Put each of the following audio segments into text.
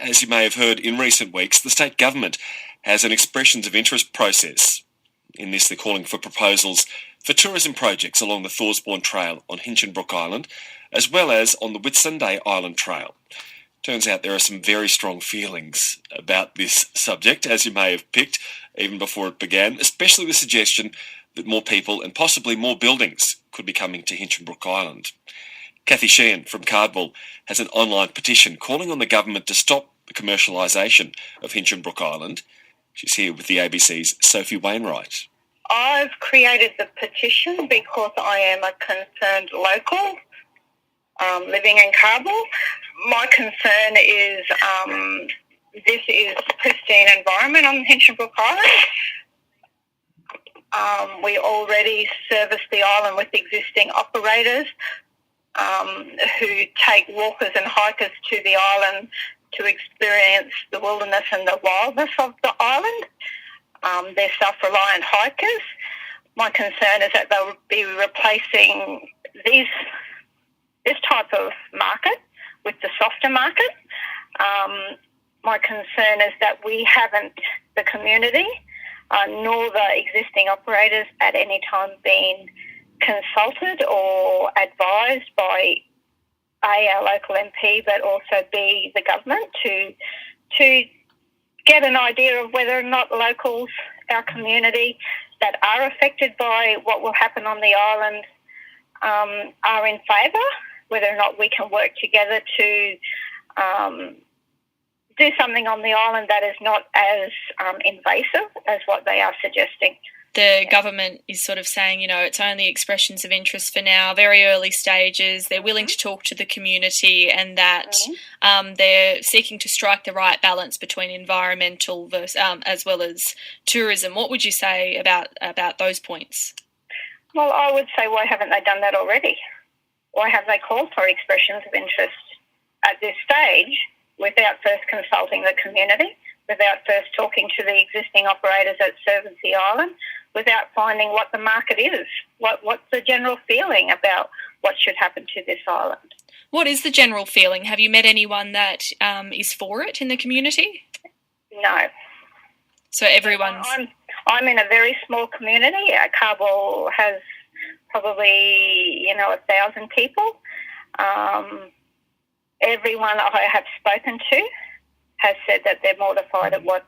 as you may have heard in recent weeks, the state government has an expressions of interest process. In this, they're calling for proposals for tourism projects along the Thorsbourne Trail on Hinchinbrook Island, as well as on the Whitsunday Island Trail. Turns out there are some very strong feelings about this subject, as you may have picked, even before it began, especially the suggestion that more people and possibly more buildings could be coming to Hinchinbrook Island. Cathy Sheehan from Cardwell has an online petition calling on the government to stop the commercialisation of Hinchinbrook Island. She's here with the ABC's Sophie Wainwright. I've created the petition because I am a concerned local living in Cardwell. My concern is this is pristine environment on Hinchinbrook Island. We already service the island with existing operators who take walkers and hikers to the island to experience the wilderness and the wildness of the island. They're self-reliant hikers. My concern is that they'll be replacing this type of market with the softer market. My concern is that we haven't, the community, nor the existing operators at any time been consulted or advised by A, our local MP, but also B, the government to get an idea of whether or not locals, our community that are affected by what will happen on the island are in favour, whether or not we can work together to do something on the island that is not as invasive as what they are suggesting. The government is sort of saying, it's only expressions of interest for now, very early stages. They're willing to talk to the community and that they're seeking to strike the right balance between environmental as well as tourism. What would you say about those points? Well, I would say, why haven't they done that already? Why have they called for expressions of interest at this stage without first consulting the community, without first talking to the existing operators that service the island, without finding what the market is? What's the general feeling about what should happen to this island? What is the general feeling? Have you met anyone that is for it in the community? No. So everyone's... I'm in a very small community. Cardwell has probably, 1,000 people. Everyone I have spoken to has said that they're mortified at what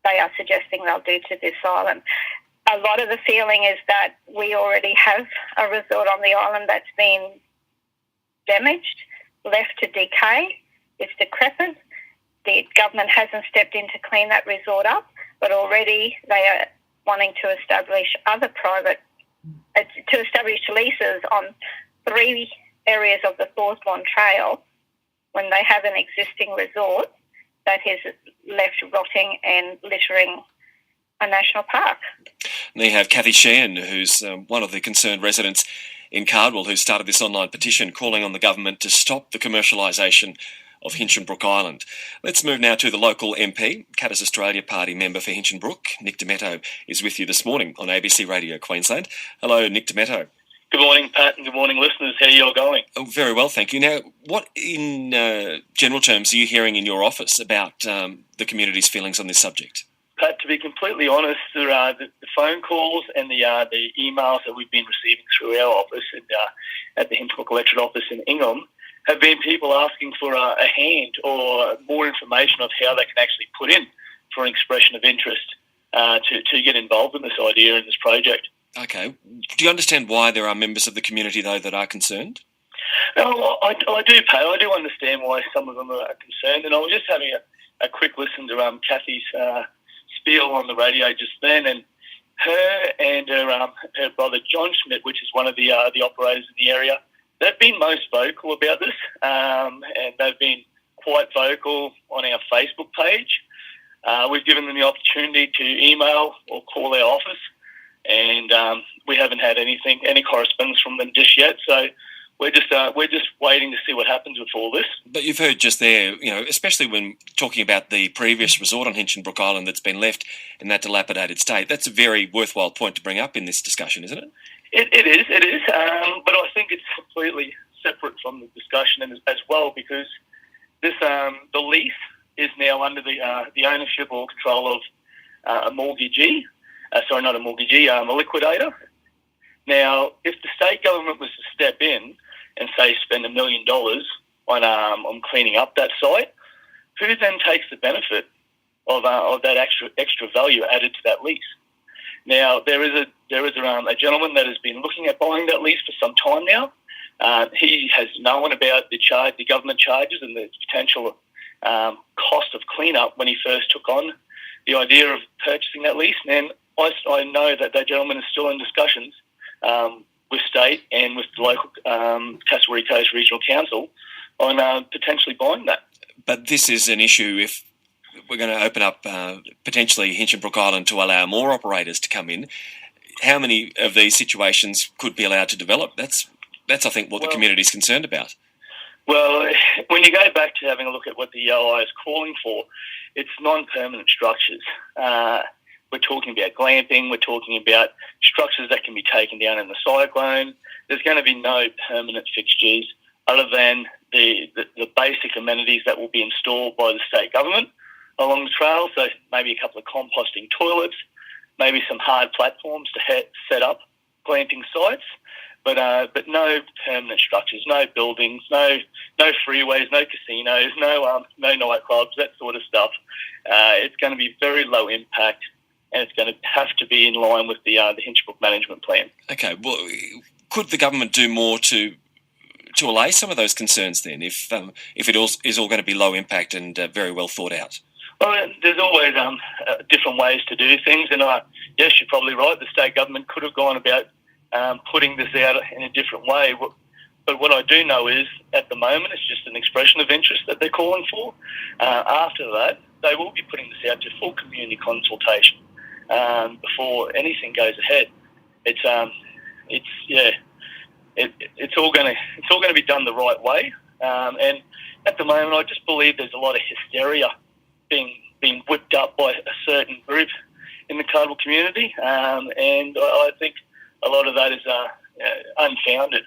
they are suggesting they'll do to this island. A lot of the feeling is that we already have a resort on the island that's been damaged, left to decay. It's decrepit. The government hasn't stepped in to clean that resort up, but already they are wanting to establish leases on 3 areas of the Thorsbourne Trail when they have an existing resort that is left rotting and littering a national park. And you have Cathy Sheehan, who's one of the concerned residents in Cardwell, who started this online petition calling on the government to stop the commercialisation of Hinchinbrook Island. Let's move now to the local MP. Katters Australia Party member for Hinchinbrook, Nick Demetto, is with you this morning on ABC Radio Queensland. Hello, Nick Demetto. Good morning, Pat, and good morning, listeners. How are you all going? Oh, very well, thank you. Now, what in general terms are you hearing in your office about the community's feelings on this subject? Pat, to be completely honest, the phone calls and the emails that we've been receiving through our office and at the Hinchinbrook electorate office in Ingham have been people asking for a hand or more information of how they can actually put in for an expression of interest to get involved in this idea and this project. Okay. Do you understand why there are members of the community, though, that are concerned? Oh, I do, Pat. I do understand why some of them are concerned, and I was just having a quick listen to Cathy's spiel on the radio just then, and her and her brother John Schmidt, which is one of the operators in the area, they've been most vocal about this, and they've been quite vocal on our Facebook page. We've given them the opportunity to email or call our office, and we haven't had any correspondence from them just yet. So we're just waiting to see what happens with all this. But you've heard just there, especially when talking about the previous resort on Hinchinbrook Island that's been left in that dilapidated state. That's a very worthwhile point to bring up in this discussion, isn't it? It is. But I think it's completely separate from the discussion as well, because this the lease is now under the ownership or control of a mortgagee. Not a mortgagee, a liquidator. Now, if the state government was to step in and say spend $1 million on cleaning up that site, who then takes the benefit of that extra value added to that lease? Now, there is a gentleman that has been looking at buying that lease for some time now. He has known about the government charges and the potential cost of cleanup when he first took on the idea of purchasing that lease. And I know that gentleman is still in discussions with state and with the local Cassowary Coast Regional Council on potentially buying that. But this is an issue if we're going to open up potentially Hinchinbrook Island to allow more operators to come in. How many of these situations could be allowed to develop? That's I think, what the community is concerned about. Well, when you go back to having a look at what the EOI is calling for, it's non-permanent structures. We're talking about glamping. We're talking about structures that can be taken down in the cyclone. There's going to be no permanent fixtures other than the basic amenities that will be installed by the state government along the trail. So maybe a couple of composting toilets, maybe some hard platforms to set up glamping sites. But no permanent structures, no buildings, no freeways, no casinos, no nightclubs, that sort of stuff. It's going to be very low impact, and it's going to have to be in line with the Hinchinbrook management plan. Okay, well, could the government do more to allay some of those concerns then, if it is all going to be low impact and very well thought out? Well, there's always different ways to do things, and yes, you're probably right. The state government could have gone about putting this out in a different way. But what I do know is, at the moment, it's just an expression of interest that they're calling for. After that, they will be putting this out to full community consultation before anything goes ahead. It's all going to be done the right way. And at the moment, I just believe there's a lot of hysteria being whipped up by a certain group in the Cardwell community, and I think a lot of that is unfounded.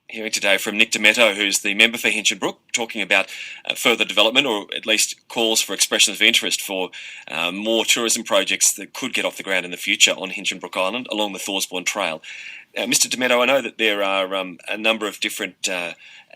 Hearing today from Nick Demetto, who's the member for Hinchinbrook, talking about further development, or at least calls for expressions of interest for more tourism projects that could get off the ground in the future on Hinchinbrook Island along the Thorsbourne Trail. Mr. Demetto, I know that there are a number of different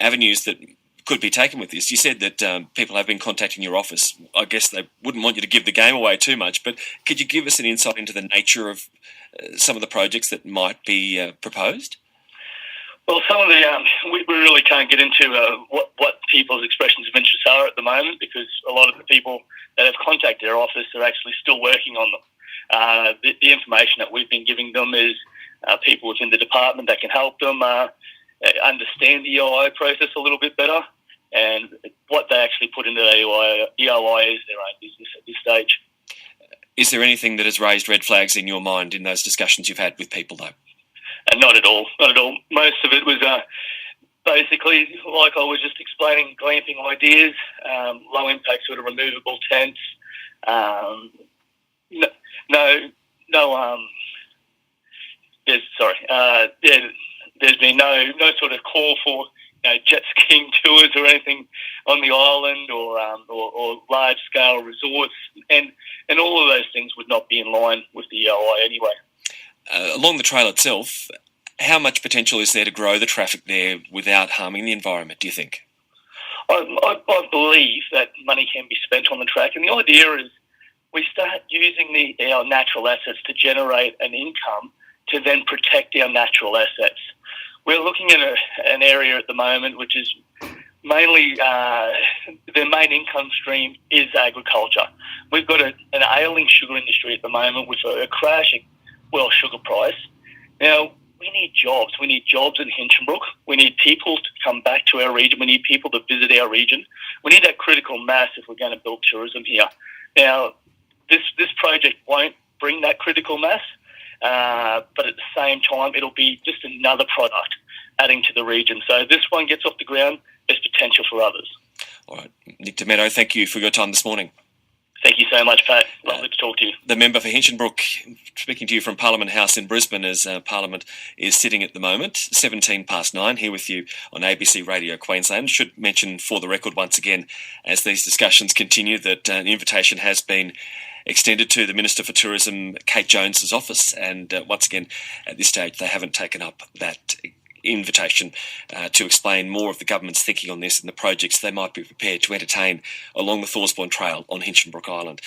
avenues that could be taken with this. You said that people have been contacting your office. I guess they wouldn't want you to give the game away too much, but could you give us an insight into the nature of some of the projects that might be proposed? Well, some of the we really can't get into what people's expressions of interest are at the moment, because a lot of the people that have contacted our office are actually still working on them. The information that we've been giving them is people within the department that can help them understand the EOI process a little bit better, and what they actually put into the EOI is their own business at this stage. Is there anything that has raised red flags in your mind in those discussions you've had with people, though? Not at all. Not at all. Most of it was basically, like I was just explaining, glamping ideas, low impact sort of removable tents. There's been no sort of call for jet skiing tours or anything on the island, or large scale resorts, and all of those things would not be in line with the EOI anyway. Along the trail itself, how much potential is there to grow the traffic there without harming the environment, do you think? I believe that money can be spent on the track, and the idea is we start using our natural assets to generate an income to then protect our natural assets. We're looking at an area at the moment which is mainly their main income stream is agriculture. We've got an ailing sugar industry at the moment with a crashing sugar price. Now, we need jobs. We need jobs in Hinchinbrook. We need people to come back to our region. We need people to visit our region. We need that critical mass if we're going to build tourism here. Now, this project won't bring that critical mass, but at the same time, it'll be just another product adding to the region. So this one gets off the ground, there's potential for others. All right. Nick Demetto, thank you for your time this morning. Thank you so much, Pat. Lovely to talk to you. The member for Hinchinbrook, speaking to you from Parliament House in Brisbane as Parliament is sitting at the moment, 9:17, here with you on ABC Radio Queensland. Should mention for the record once again, as these discussions continue, that an invitation has been extended to the Minister for Tourism, Kate Jones's office, and once again, at this stage, they haven't taken up that invitation to explain more of the government's thinking on this and the projects they might be prepared to entertain along the Thorsbourne Trail on Hinchinbrook Island.